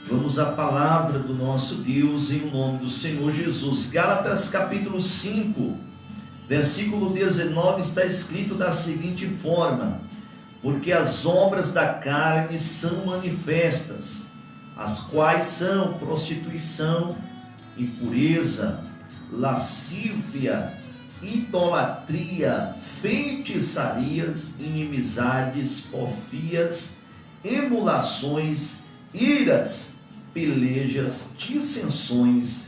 Vamos à palavra do nosso Deus em nome do Senhor Jesus. Gálatas capítulo 5, versículo 19 está escrito da seguinte forma: porque as obras da carne são manifestas, as quais são prostituição, impureza, lascívia, idolatria, feitiçarias, inimizades, porfias, emulações, iras, pelejas, dissensões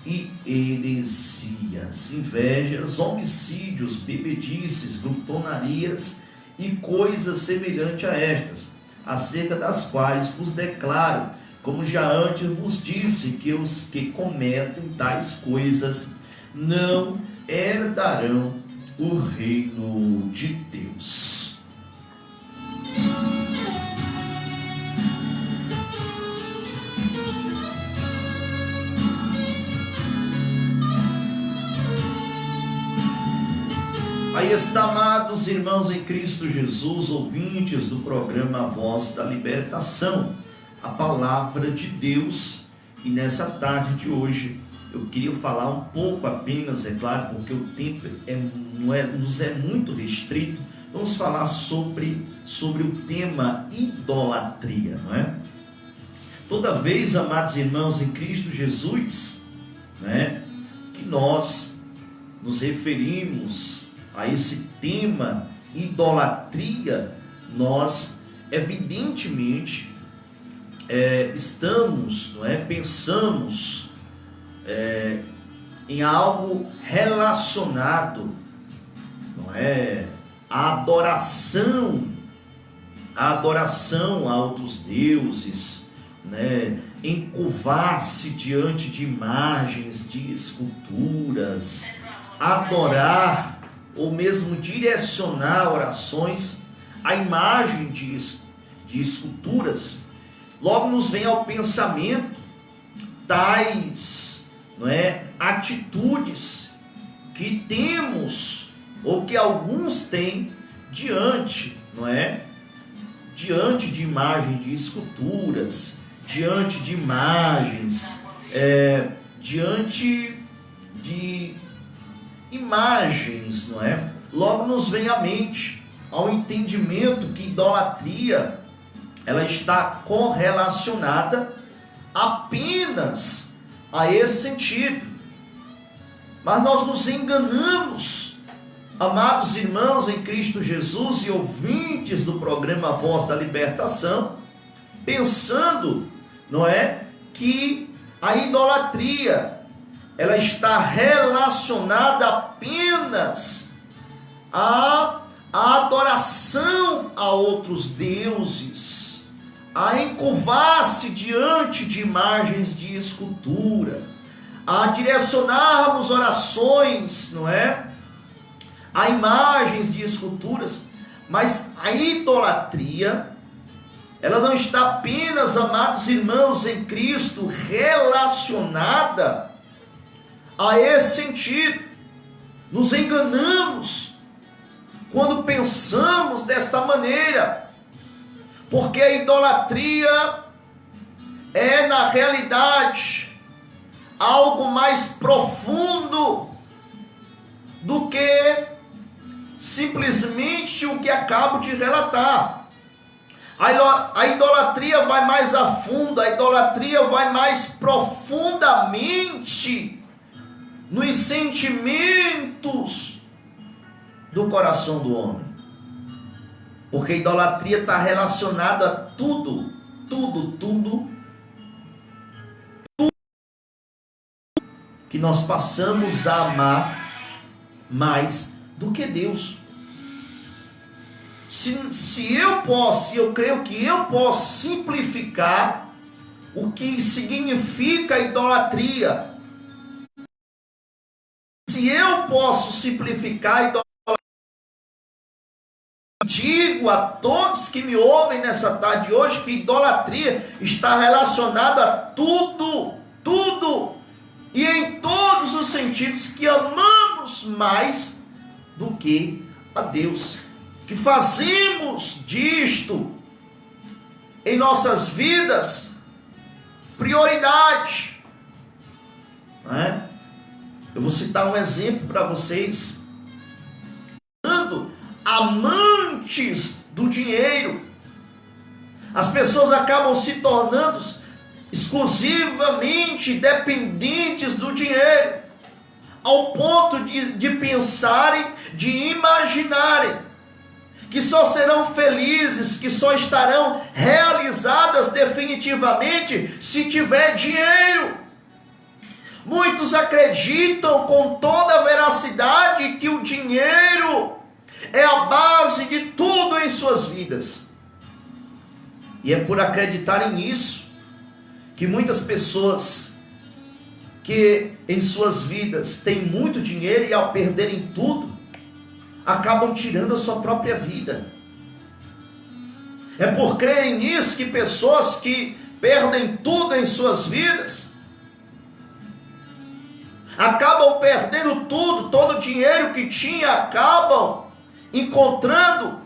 e heresias, invejas, homicídios, bebedices, glutonarias e coisas semelhantes a estas, acerca das quais vos declaro, como já antes vos disse, que os que cometem tais coisas não herdarão o reino de Deus. Aí está, amados irmãos em Cristo Jesus, ouvintes do programa A Voz da Libertação, a palavra de Deus. E nessa tarde de hoje eu queria falar um pouco apenas, é claro, porque o tempo nos é muito restrito. Vamos falar sobre o tema idolatria, não é? Toda vez, amados irmãos em Cristo Jesus, né, que nós nos referimos a esse tema idolatria, nós evidentemente estamos, não é, pensamos em algo relacionado, não é, à adoração a outros deuses, né, encurvar-se diante de imagens, de esculturas, adorar ou mesmo direcionar orações à imagem de esculturas. Logo nos vem ao pensamento tais, não é, atitudes que temos ou que alguns têm diante, não é, diante de imagem de esculturas, diante de imagens, diante de imagens, não é? Logo nos vem à mente, ao entendimento que idolatria, ela está correlacionada apenas a esse sentido. Mas nós nos enganamos, amados irmãos em Cristo Jesus e ouvintes do programa Voz da Libertação, pensando, não é, que a idolatria ela está relacionada apenas à adoração a outros deuses, a encurvar-se diante de imagens de escultura, a direcionarmos orações, não é, a imagens de esculturas. Mas a idolatria, ela não está apenas, amados irmãos em Cristo, relacionada a esse sentido. Nos enganamos quando pensamos desta maneira, porque a idolatria é, na realidade, algo mais profundo do que simplesmente o que acabo de relatar. A idolatria vai mais a fundo, a idolatria vai mais profundamente nos sentimentos do coração do homem, porque a idolatria está relacionada a tudo que nós passamos a amar mais do que Deus. Se eu creio que eu posso simplificar o que significa a idolatria. Se eu posso simplificar a idolatria, digo a todos que me ouvem nessa tarde hoje que idolatria está relacionada a tudo, e em todos os sentidos, que amamos mais do que a Deus, que fazemos disto em nossas vidas prioridade. Não é? Eu vou citar um exemplo para vocês. Amantes do dinheiro. As pessoas acabam se tornando exclusivamente dependentes do dinheiro, ao ponto de pensarem, de imaginarem que só serão felizes, que só estarão realizadas definitivamente se tiver dinheiro. Muitos acreditam com toda a veracidade que o dinheiro é a base de tudo em suas vidas. E é por acreditarem nisso que muitas pessoas que em suas vidas têm muito dinheiro e ao perderem tudo, acabam tirando a sua própria vida. É por crerem nisso que pessoas que perdem tudo em suas vidas acabam perdendo tudo, todo o dinheiro que tinha, acabam encontrando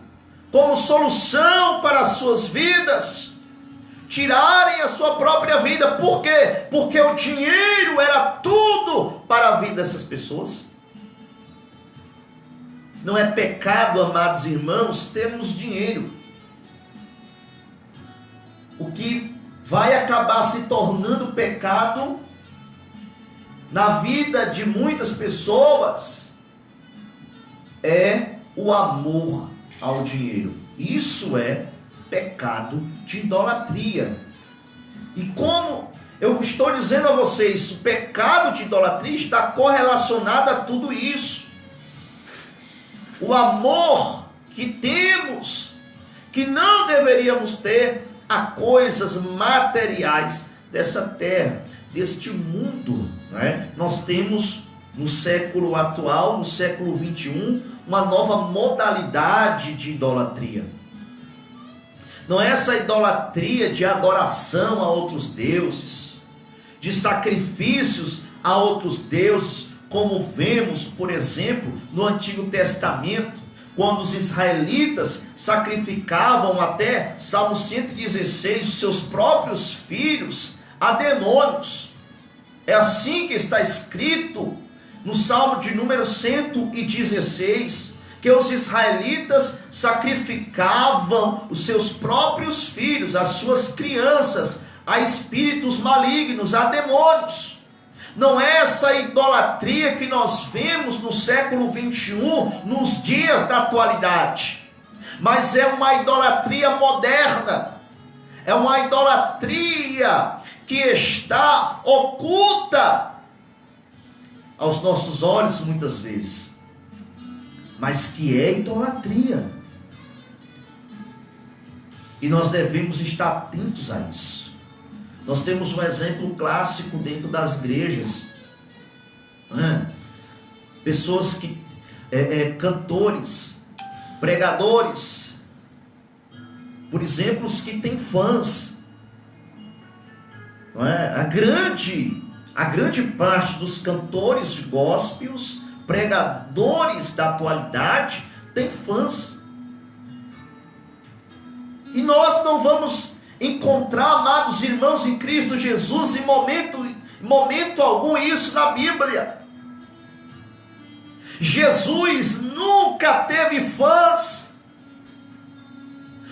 como solução para as suas vidas tirarem a sua própria vida. Por quê? Porque o dinheiro era tudo para a vida dessas pessoas. Não é pecado, amados irmãos, termos dinheiro. O que vai acabar se tornando pecado na vida de muitas pessoas é o amor ao dinheiro. Isso é pecado de idolatria. E como eu estou dizendo a vocês, o pecado de idolatria está correlacionado a tudo isso. O amor que temos, que não deveríamos ter a coisas materiais dessa terra, deste mundo, né? Nós temos no século atual, no século 21, uma nova modalidade de idolatria. Não é essa idolatria de adoração a outros deuses, de sacrifícios a outros deuses, como vemos, por exemplo, no Antigo Testamento, quando os israelitas sacrificavam até, Salmo 116, os seus próprios filhos a demônios. É assim que está escrito no Salmo de número 116, que os israelitas sacrificavam os seus próprios filhos, as suas crianças, a espíritos malignos, a demônios. Não é essa idolatria que nós vemos no século 21, nos dias da atualidade, mas é uma idolatria moderna, é uma idolatria que está oculta aos nossos olhos muitas vezes, mas que é idolatria, e nós devemos estar atentos a isso. Nós temos um exemplo clássico dentro das igrejas, né? Pessoas que, cantores, pregadores, por exemplo, os que têm fãs, não é? A grande parte dos cantores gospels, pregadores da atualidade, tem fãs. E nós não vamos encontrar, amados irmãos em Cristo Jesus, em momento algum isso na Bíblia. Jesus nunca teve fãs.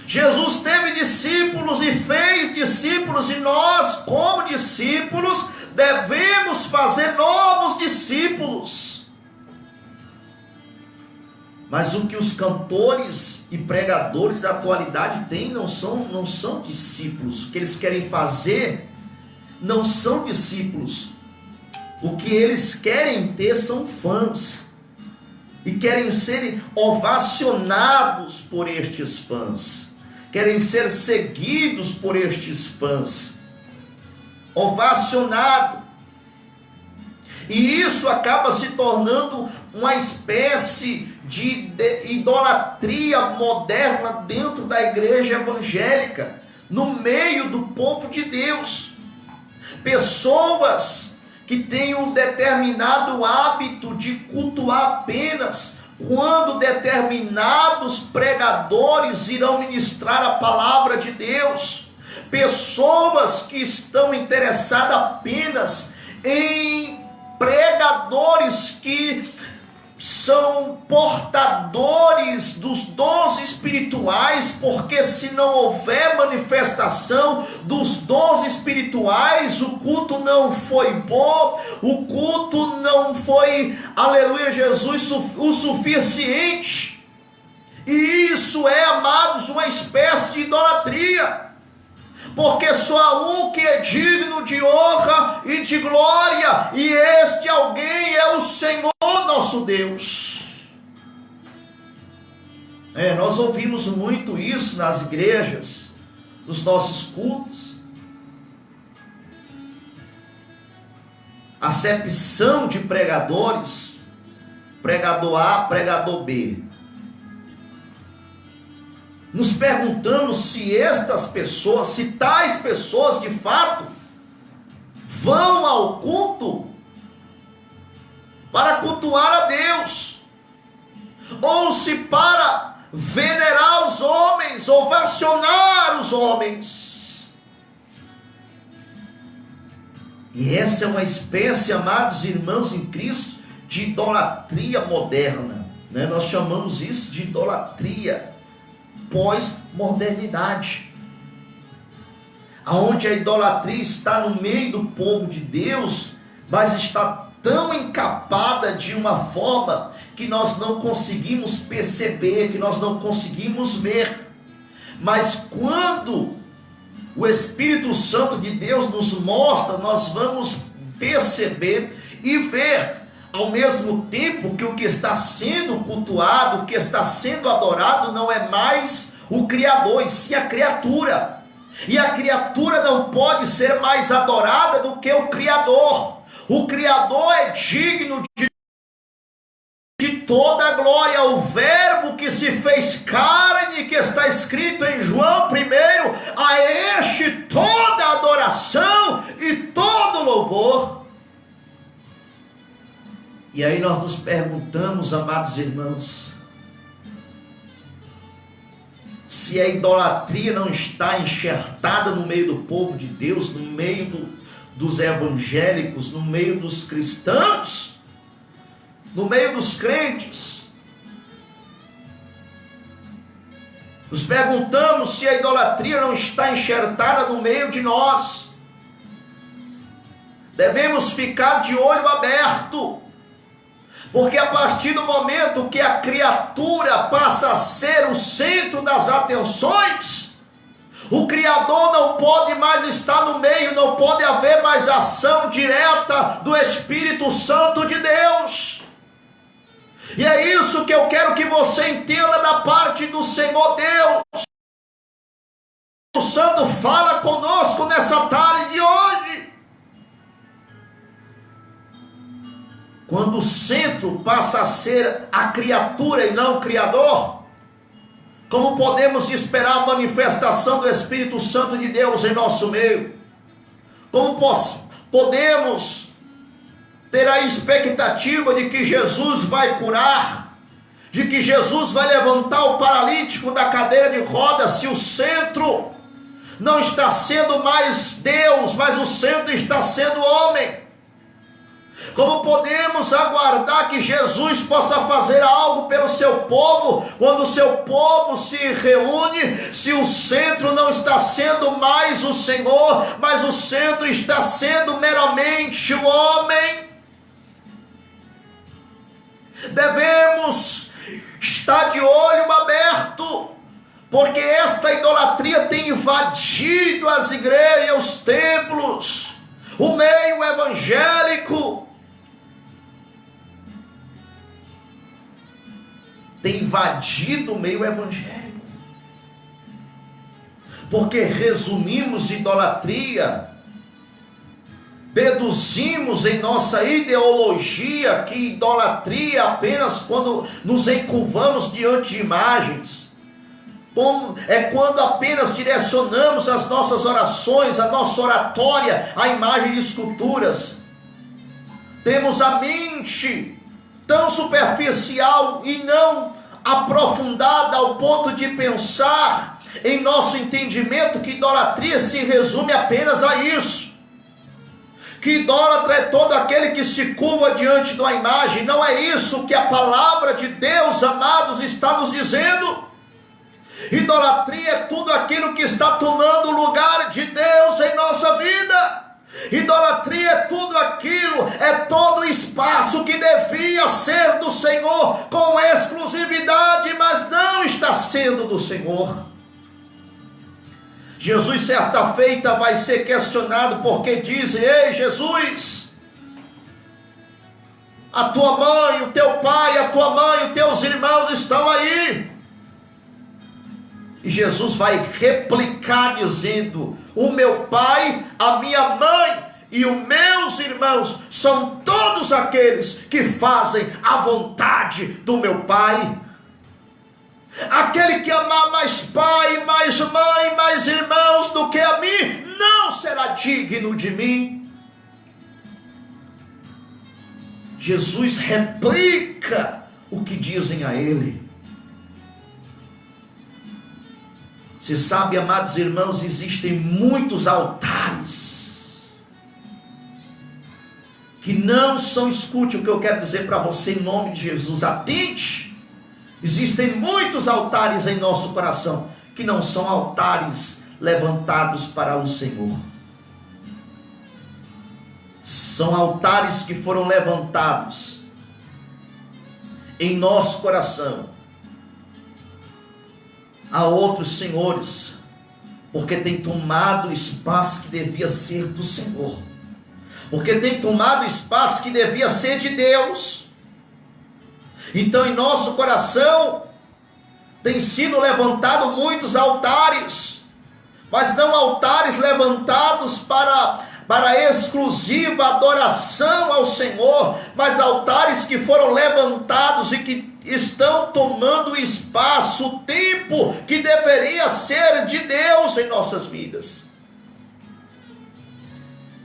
Jesus teve discípulos e fez discípulos, e nós, como discípulos, devemos fazer novos discípulos. Mas o que os cantores e pregadores da atualidade têm não são discípulos. O que eles querem fazer não são discípulos. O que eles querem ter são fãs. E querem ser ovacionados por estes fãs. Querem ser seguidos por estes fãs. Ovacionado. E isso acaba se tornando uma espécie de idolatria moderna dentro da igreja evangélica, no meio do povo de Deus. Pessoas que têm um determinado hábito de cultuar apenas quando determinados pregadores irão ministrar a palavra de Deus. pessoas que estão interessadas apenas em pregadores que são portadores dos dons espirituais, porque se não houver manifestação dos dons espirituais, o culto não foi bom, o culto não foi, aleluia Jesus, o suficiente. E isso é, amados, uma espécie de idolatria, porque só há um que é digno de honra e de glória, e este alguém é o Senhor nosso Deus. Nós ouvimos muito isso nas igrejas, nos nossos cultos. Acepção de pregadores, pregador A, pregador B. Nos perguntamos se estas pessoas, se tais pessoas de fato vão ao culto para cultuar a Deus, ou se para venerar os homens, ovacionar os homens. E essa é uma espécie, amados irmãos em Cristo, de idolatria moderna, Nós chamamos isso de idolatria pós-modernidade, aonde a idolatria está no meio do povo de Deus, mas está tão encapada de uma forma que nós não conseguimos perceber, que nós não conseguimos ver. Mas quando o Espírito Santo de Deus nos mostra, nós vamos perceber e ver ao mesmo tempo que o que está sendo cultuado, o que está sendo adorado não é mais o Criador, e sim a criatura. E a criatura não pode ser mais adorada do que o Criador. O Criador é digno de toda a glória. O Verbo que se fez carne, que está escrito em João 1, a este toda a adoração e todo louvor. E aí nós nos perguntamos, amados irmãos, se a idolatria não está enxertada no meio do povo de Deus, no meio dos evangélicos, no meio dos cristãos, no meio dos crentes. Nos perguntamos se a idolatria não está enxertada no meio de nós. Devemos ficar de olho aberto, porque a partir do momento que a criatura passa a ser o centro das atenções, o Criador não pode mais estar no meio, não pode haver mais ação direta do Espírito Santo de Deus. E é isso que eu quero que você entenda da parte do Senhor Deus. O Santo fala conosco nessa tarde de hoje. Quando o centro passa a ser a criatura e não o Criador, como podemos esperar a manifestação do Espírito Santo de Deus em nosso meio? Como podemos ter a expectativa de que Jesus vai curar, de que Jesus vai levantar o paralítico da cadeira de rodas, se o centro não está sendo mais Deus, mas o centro está sendo homem? Como podemos aguardar que Jesus possa fazer algo pelo seu povo, quando o seu povo se reúne, se o centro não está sendo mais o Senhor, mas o centro está sendo meramente o homem? Devemos estar de olho aberto, porque esta idolatria tem invadido as igrejas, os templos, o meio evangélico. Tem invadido o meio evangélico, porque resumimos idolatria, deduzimos em nossa ideologia que idolatria é apenas quando nos encurvamos diante de imagens, é quando apenas direcionamos as nossas orações, a nossa oratória à imagem de esculturas. Temos a mente tão superficial e não aprofundada ao ponto de pensar em nosso entendimento que idolatria se resume apenas a isso. Que idólatra é todo aquele que se curva diante de uma imagem. Não é isso que a palavra de Deus, amados, está nos dizendo. Idolatria é tudo aquilo que está tomando o lugar de Deus em nossa vida. Idolatria é tudo aquilo, é todo o espaço que devia ser do Senhor com exclusividade, mas não está sendo do Senhor. Jesus certa feita vai ser questionado porque dizem: ei Jesus, a tua mãe, o teu pai, a tua mãe, os teus irmãos estão aí. E Jesus vai replicar dizendo: o meu pai, a minha mãe e os meus irmãos são todos aqueles que fazem a vontade do meu pai. Aquele que amar mais pai, mais mãe, mais irmãos do que a mim, não será digno de mim. Jesus replica o que dizem a ele. Você sabe, amados irmãos, existem muitos altares que não são, escute o que eu quero dizer para você em nome de Jesus, atente. Existem muitos altares em nosso coração que não são altares levantados para o Senhor. São altares que foram levantados em nosso coração a outros senhores, porque tem tomado o espaço que devia ser do Senhor, porque tem tomado o espaço que devia ser de Deus. Então em nosso coração tem sido levantado muitos altares, mas não altares levantados para exclusiva adoração ao Senhor, mas altares que foram levantados e que estão tomando espaço, o tempo que deveria ser de Deus em nossas vidas.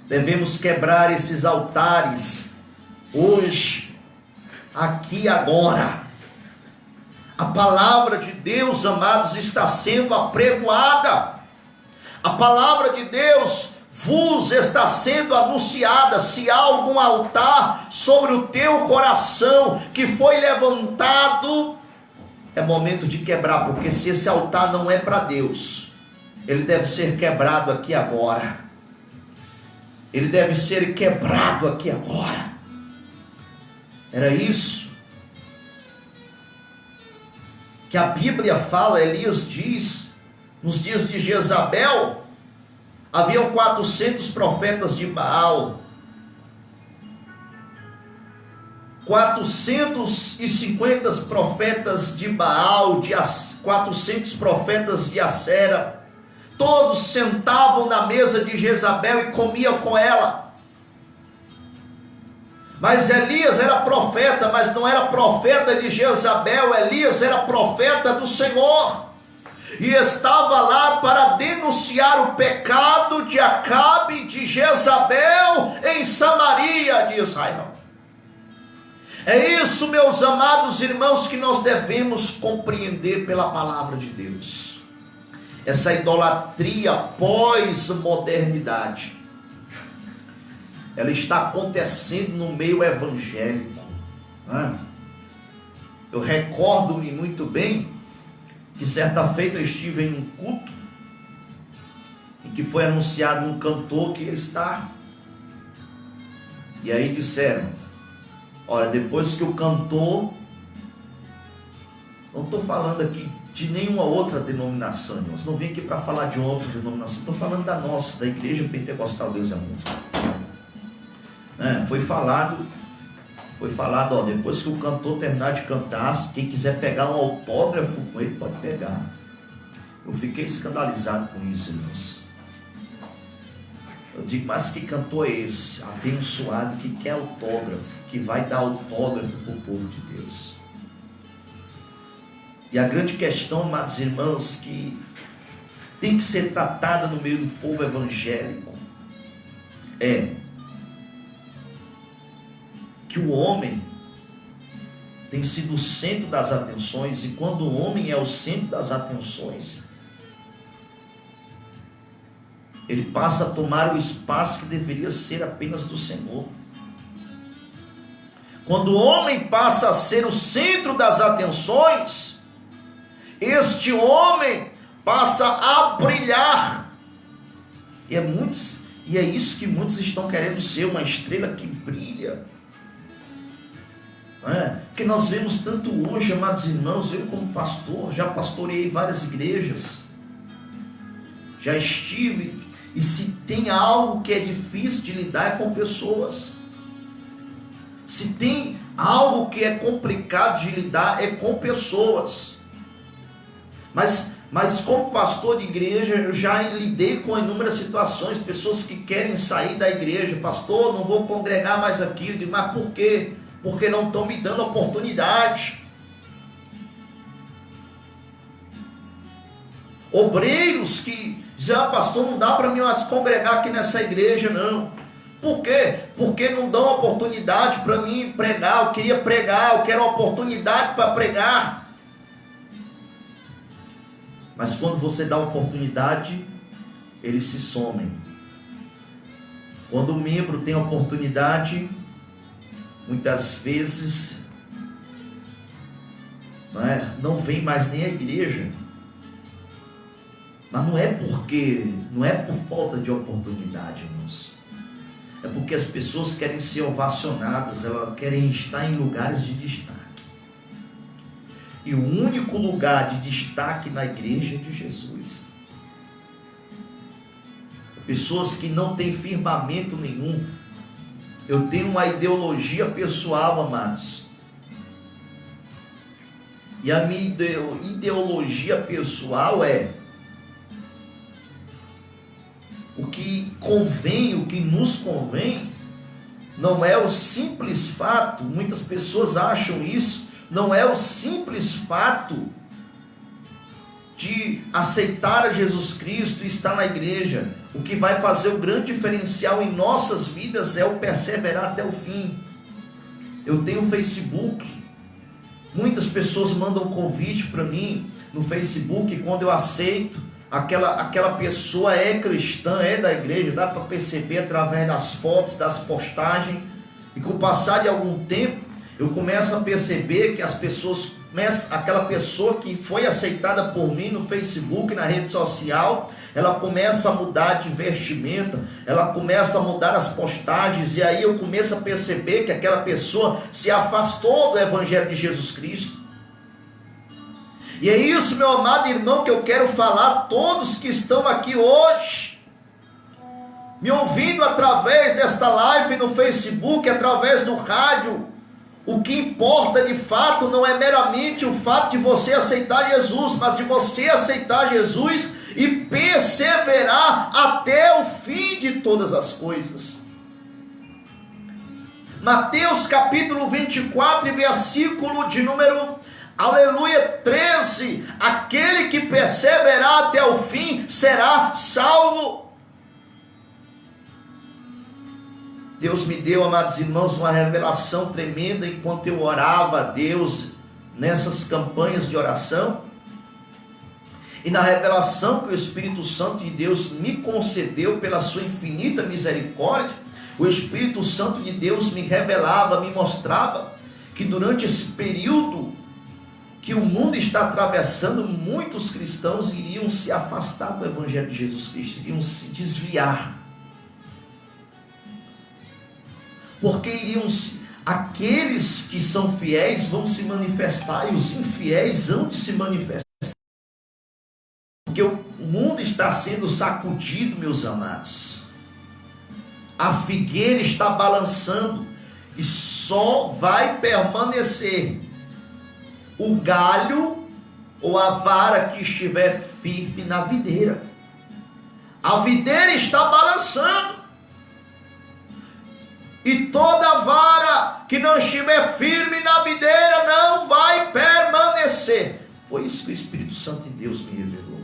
Devemos quebrar esses altares hoje, aqui e agora. A palavra de Deus, amados, está sendo apregoada. A palavra de Deus vos está sendo anunciada. Se há algum altar sobre o teu coração que foi levantado, é momento de quebrar, porque se esse altar não é para Deus, ele deve ser quebrado aqui agora. Ele deve ser quebrado aqui agora. Era isso que a Bíblia fala. Elias diz, nos dias de Jezabel, haviam 400 profetas de Baal, 450 profetas de Baal, 400 profetas de Acera. Todos sentavam na mesa de Jezabel e comiam com ela. Mas Elias era profeta, mas não era profeta de Jezabel. Elias era profeta do Senhor, e estava lá para denunciar o pecado de Acabe e de Jezabel em Samaria de Israel. É isso, meus amados irmãos, que nós devemos compreender pela palavra de Deus. Essa idolatria pós-modernidade, ela está acontecendo no meio evangélico. Eu recordo-me muito bem que certa feita eu estive em um culto em que foi anunciado um cantor que ia estar. E aí disseram: olha, depois que o cantor, não estou falando aqui de nenhuma outra denominação, irmãos, não vim aqui para falar de outra denominação, estou falando da nossa, da Igreja Pentecostal Deus é Amor. Foi falado, ó, depois que o cantor terminar de cantar, quem quiser pegar um autógrafo com ele, pode pegar. Eu fiquei escandalizado com isso, irmãos. Eu digo, mas que cantor é esse? Abençoado, que quer autógrafo, que vai dar autógrafo para o povo de Deus. E a grande questão, amados irmãos, que tem que ser tratada no meio do povo evangélico, é que o homem tem sido o centro das atenções, e quando o homem é o centro das atenções, ele passa a tomar o espaço que deveria ser apenas do Senhor. Quando o homem passa a ser o centro das atenções, este homem passa a brilhar. E é isso que muitos estão querendo ser, uma estrela que brilha. Porque nós vemos tanto hoje, amados irmãos, eu como pastor, já pastoreei várias igrejas, já estive, e se tem algo que é difícil de lidar é com pessoas. Se tem algo que é complicado de lidar é com pessoas. Mas como pastor de igreja, eu já lidei com inúmeras situações, pessoas que querem sair da igreja. Pastor, não vou congregar mais aqui. Eu digo, mas por quê? Porque não estão me dando oportunidade. Obreiros que dizem, pastor, não dá para mim mais congregar aqui nessa igreja, não. Por quê? Porque não dão oportunidade para mim pregar. Eu queria pregar, eu quero oportunidade para pregar. Mas quando você dá oportunidade, eles se somem. Quando o membro tem oportunidade, muitas vezes não vem mais nem à igreja. Mas não é por falta de oportunidade, irmãos. É porque as pessoas querem ser ovacionadas, elas querem estar em lugares de destaque. E o único lugar de destaque na igreja é de Jesus. Pessoas que não têm firmamento nenhum. Eu tenho uma ideologia pessoal, amados. E a minha ideologia pessoal é: o que convém, o que nos convém, não é o simples fato, muitas pessoas acham isso, não é o simples fato de aceitar a Jesus Cristo e estar na igreja. O que vai fazer o grande diferencial em nossas vidas é o perseverar até o fim. Eu tenho Facebook, muitas pessoas mandam convite para mim no Facebook, e quando eu aceito, aquela pessoa é cristã, é da igreja, dá para perceber através das fotos, das postagens, e com o passar de algum tempo, eu começo a perceber que as pessoas, aquela pessoa que foi aceitada por mim no Facebook, na rede social, ela começa a mudar de vestimenta, ela começa a mudar as postagens, e aí eu começo a perceber que aquela pessoa se afastou do Evangelho de Jesus Cristo. E é isso, meu amado irmão, que eu quero falar a todos que estão aqui hoje, me ouvindo através desta live no Facebook, através do rádio. O que importa de fato não é meramente o fato de você aceitar Jesus, mas de você aceitar Jesus e perseverar até o fim de todas as coisas. Mateus capítulo 24, versículo de número, aleluia, 13, aquele que perseverar até o fim será salvo. Deus me deu, amados irmãos, uma revelação tremenda enquanto eu orava a Deus nessas campanhas de oração. E na revelação que o Espírito Santo de Deus me concedeu pela sua infinita misericórdia, o Espírito Santo de Deus me revelava, me mostrava que durante esse período que o mundo está atravessando, muitos cristãos iriam se afastar do Evangelho de Jesus Cristo, iriam se desviar. Porque aqueles que são fiéis vão se manifestar e os infiéis hão de se manifestar. Porque o mundo está sendo sacudido, meus amados. A figueira está balançando e só vai permanecer o galho ou a vara que estiver firme na videira. A videira está balançando. E toda vara que não estiver firme na videira não vai permanecer. Foi isso que o Espírito Santo de Deus me revelou.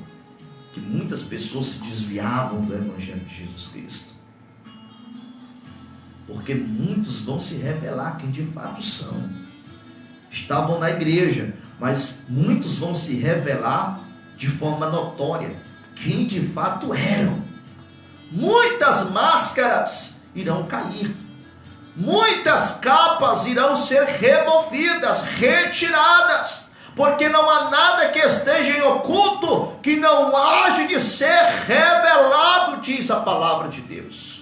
Que muitas pessoas se desviavam do Evangelho de Jesus Cristo. Porque muitos vão se revelar quem de fato são. Estavam na igreja, mas muitos vão se revelar de forma notória quem de fato eram. muitas máscaras irão cair, muitas capas irão ser removidas, retiradas, porque não há nada que esteja em oculto que não haja de ser revelado, diz a palavra de Deus.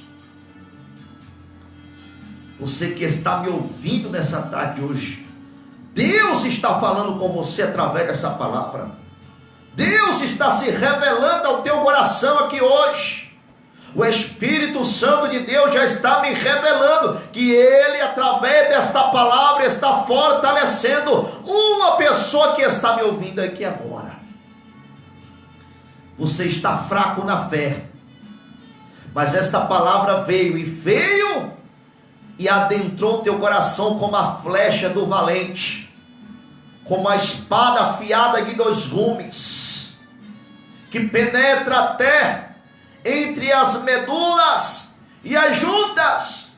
Você que está me ouvindo nessa tarde hoje, Deus está falando com você através dessa palavra. Deus está se revelando ao teu coração aqui hoje. O Espírito Santo de Deus já está me revelando que Ele, através desta palavra, está fortalecendo uma pessoa que está me ouvindo aqui agora. Você está fraco na fé, mas esta palavra veio e adentrou o teu coração como a flecha do valente, como a espada afiada de 2 gumes, que penetra até entre as medulas e as juntas.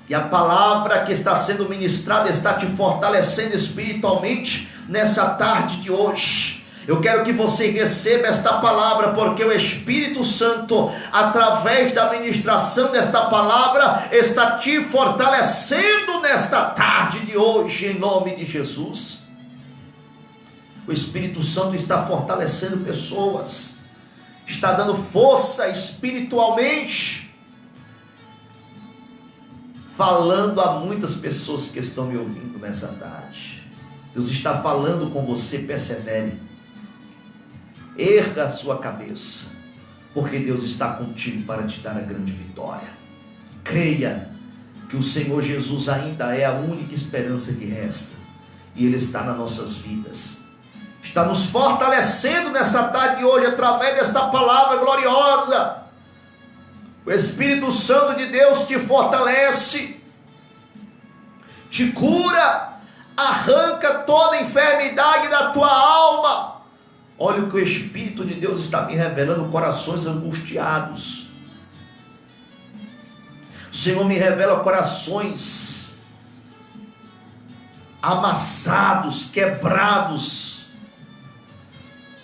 E a palavra que está sendo ministrada está te fortalecendo espiritualmente nessa tarde de hoje. Eu quero que você receba esta palavra, porque o Espírito Santo, através da ministração desta palavra, está te fortalecendo nesta tarde de hoje, em nome de Jesus. O Espírito Santo está fortalecendo pessoas, está dando força espiritualmente, falando a muitas pessoas que estão me ouvindo nessa tarde. Deus está falando com você, persevere. Erga a sua cabeça, porque Deus está contigo para te dar a grande vitória. Creia que o Senhor Jesus ainda é a única esperança que resta, e Ele está nas nossas vidas, está nos fortalecendo nessa tarde de hoje, através desta palavra gloriosa. O Espírito Santo de Deus te fortalece, te cura, arranca toda enfermidade da tua alma. Olha o que o Espírito de Deus está me revelando: corações angustiados. O Senhor me revela corações amassados, quebrados,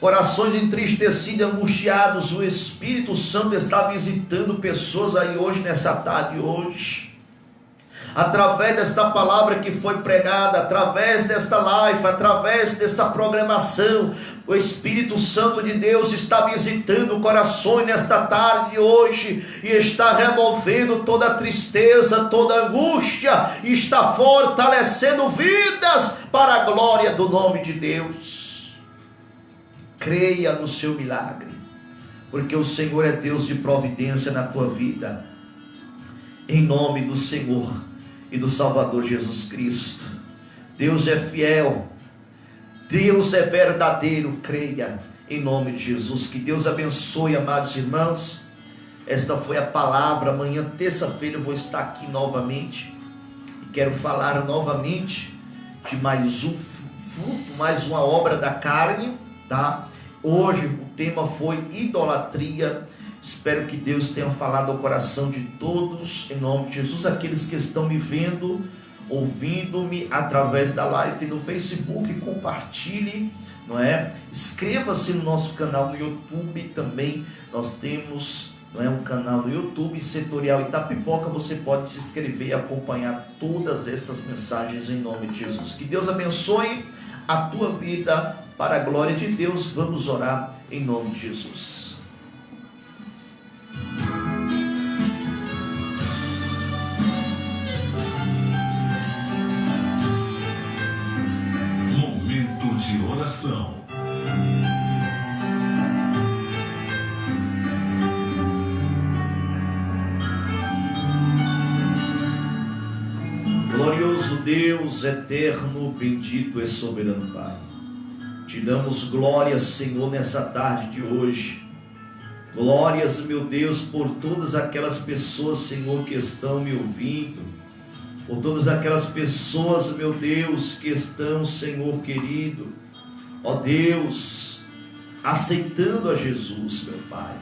corações entristecidos, angustiados. O Espírito Santo está visitando pessoas aí hoje, nessa tarde hoje, através desta palavra que foi pregada, através desta live, através desta programação. O Espírito Santo de Deus está visitando corações nesta tarde de hoje, e está removendo toda tristeza, toda angústia, e está fortalecendo vidas para a glória do nome de Deus. Creia no seu milagre, porque o Senhor é Deus de providência na tua vida, em nome do Senhor e do Salvador Jesus Cristo. Deus é fiel, Deus é verdadeiro. Creia em nome de Jesus. Que Deus abençoe, amados irmãos. Esta foi a palavra. Amanhã, terça-feira, eu vou estar aqui novamente, e quero falar novamente de mais um fruto, mais uma obra da carne, tá? Hoje o tema foi idolatria. Espero que Deus tenha falado ao coração de todos, em nome de Jesus. Aqueles que estão me vendo, ouvindo-me através da live no Facebook, compartilhe, não é? Inscreva-se no nosso canal no YouTube também. Nós temos, não é, um canal no YouTube, Setorial Itapipoca. Você pode se inscrever e acompanhar todas estas mensagens em nome de Jesus. Que Deus abençoe a tua vida para a glória de Deus. Vamos orar em nome de Jesus. De oração. Glorioso Deus, eterno, bendito e soberano Pai, te damos glórias, Senhor, nessa tarde de hoje. Glórias, meu Deus, por todas aquelas pessoas, Senhor, que estão me ouvindo, por todas aquelas pessoas, meu Deus, que estão, Senhor querido, ó Deus, aceitando a Jesus, meu Pai.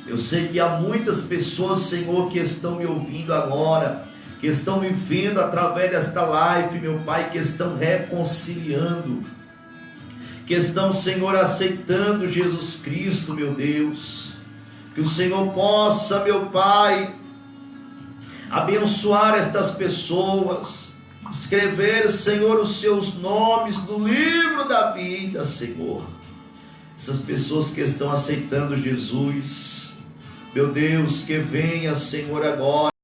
Eu sei que há muitas pessoas, Senhor, que estão me ouvindo agora, que estão me vendo através desta live, meu Pai, que estão reconciliando, que estão, Senhor, aceitando Jesus Cristo, meu Deus. Que o Senhor possa, meu Pai, abençoar estas pessoas, escrever, Senhor, os seus nomes no livro da vida, Senhor. Essas pessoas que estão aceitando Jesus, meu Deus, que venha, Senhor, agora